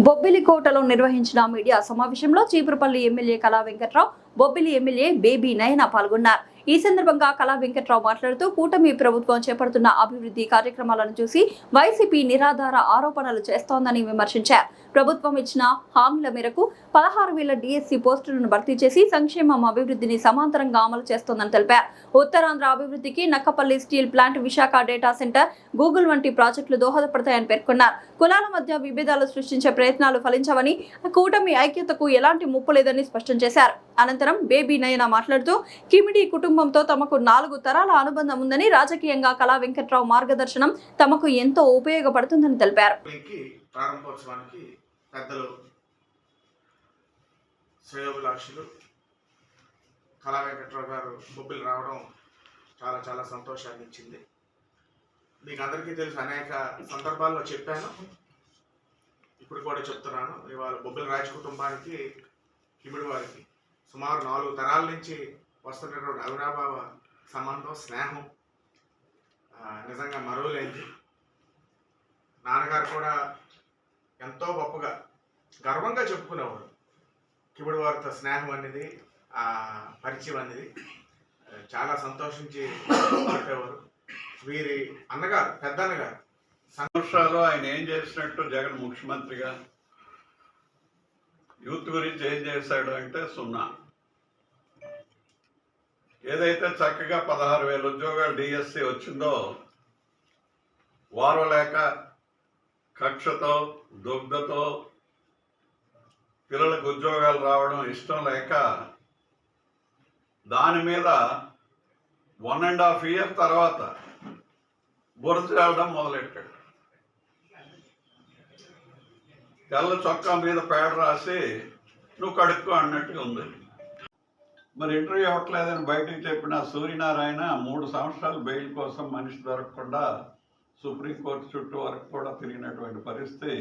బొబ్బిలికోటలో నిర్వహించిన మీడియా సమావేశంలో Cheepurupalli MLA Kala Venkatrao, Bobbili MLA baby నయన పాల్గొన్నారు. ఈ సందర్భంగా కళా వెంకట్రావు మాట్లాడుతూ కూటమి ప్రభుత్వం చేపడుతున్న అభివృద్ధి కార్యక్రమాలను చూసి వైసీపీ నిరాధార ఆరోపణలు చేస్తోందని విమర్శించారు. ప్రభుత్వం ఇచ్చిన హామీల మేరకు 16,000 డిఎస్సీ పోస్టులను భర్తీ చేసి సంక్షేమం అభివృద్ధిని సమాంతరంగా అమలు చేస్తోందని తెలిపారు. ఉత్తరాంధ్ర అభివృద్ధికి Nakkapalli steel plant, Visakha data centre, Google వంటి ప్రాజెక్టులు దోహదపడతాయని పేర్కొన్నారు. కులాల మధ్య విభేదాలు సృష్టించే ప్రయత్నాలు ఫలించవని, కూటమి ఐక్యతకు ఎలాంటి ముప్పు లేదని స్పష్టం చేశారు. అనంతరం బేబీ నయన మాట్లాడుతూ కిమిడి కుటుంబంతో తమకు 4 తరాల అనుబంధం ఉందని, రాజకీయంగా కళా వెంకట్రావు మార్గదర్శనం తమకు ఎంతో ఉపయోగపడుతుందని తెలిపారు. ప్రారంభోత్సవానికి పెద్దలు శ్రేయోభిలాషులు కళా వెంకట్రావు గారు బొబ్బిలి రావడం చాలా చాలా సంతోషాన్ని ఇచ్చింది. మీకు అందరికీ తెలుసు, అనేక సందర్భాల్లో చెప్పాను, ఇప్పుడు కూడా చెప్తున్నాను. ఇవాళ బొబ్బిలి రాజ కుటుంబానికి, కిమిడి వారికి సుమారు 4 తరాల నుంచి వస్తున్నటువంటి అవినాభావ సంబంధం, స్నేహం నిజంగా మరువలేనిది. నాన్నగారు కూడా ఎంతో గొప్పగా గర్వంగా చెప్పుకునేవారు కిమిడి వారితో స్నేహం అనేది, పరిచయం అనేది. చాలా సంతోషించి చెప్పేవారు. వీరి అన్నగారు, పెద్దన్నగారు సంవత్సరాలు ఆయన ఏం చేసినట్టు, జగన్ ముఖ్యమంత్రిగా యూత్ గురించి ఏం చేశాడు అంటే 0. ఏదైతే చక్కగా 16,000 ఉద్యోగాలు డిఎస్సి వచ్చిందో, వారలేక కక్షతో, దుగ్ధతో పిల్లలకు ఉద్యోగాలు రావడం ఇష్టం లేక దాని మీద 1.5 year తర్వాత బురద చల్లడం మొదలెట్టాడు. తెల్ల చొక్కా మీద పేడ రాసి నువ్వు కడుక్కో అన్నట్టుగా ఉంది. మరి ఇంటర్వ్యూ అవ్వట్లేదని బయటకు చెప్పిన సూర్యనారాయణ 3 సంవత్సరాలు బెయిల్ కోసం మనిషి దొరకకుండా సుప్రీంకోర్టు చుట్టూ వరకు కూడా తిరిగినటువంటి పరిస్థితి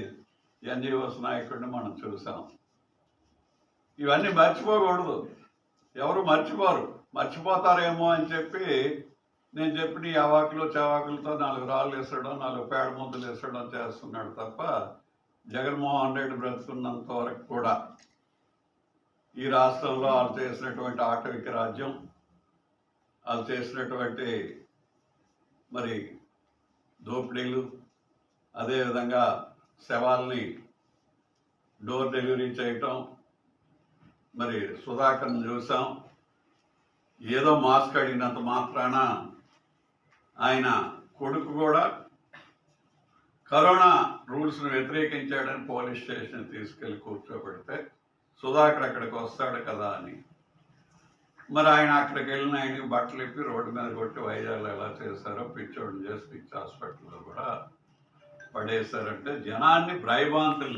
ఎన్జిఓస్ నాయకుడిని మనం చూసాం. ఇవన్నీ మర్చిపోకూడదు, ఎవరు మర్చిపోతారేమో అని చెప్పి నేను చెప్పిన ఈ అవాకులు చవాకులతో 4 రాళ్ళు వేసడం, 4 పేడ ముద్దలు వేసడం చేస్తున్నాడు తప్ప, జగన్మోహన్ రెడ్డి బ్రతుకున్నంత వరకు కూడా ఈ రాష్ట్రంలో వాళ్ళు చేసినటువంటి ఆటవిక రాజ్యం, వాళ్ళు చేసినటువంటి మరి దోపిడీలు, అదేవిధంగా శవాల్ని డోర్ డెలివరీ చేయటం, మరి సుధాకర్ని చూసాం. ఏదో మాస్క్ అడిగినంత మాత్రాన ఆయన కొడుకు కూడా కరోనా రూల్స్ను వ్యతిరేకించాడని పోలీస్ స్టేషన్ తీసుకెళ్ళి కూర్చోబెడితే సుధాకర్ అక్కడికి వస్తాడు కదా అని, మరి ఆయన అక్కడికి వెళ్ళిన ఆయనకి బట్టలు ఇప్పి రోడ్డు మీద కొట్టి వైజాగ్లో ఎలా చేశారో పిచ్చోడిని చేసి పిచ్చి హాస్పిటల్లో కూడా పడేశారంటే జనాన్ని భయభ్రాంతులు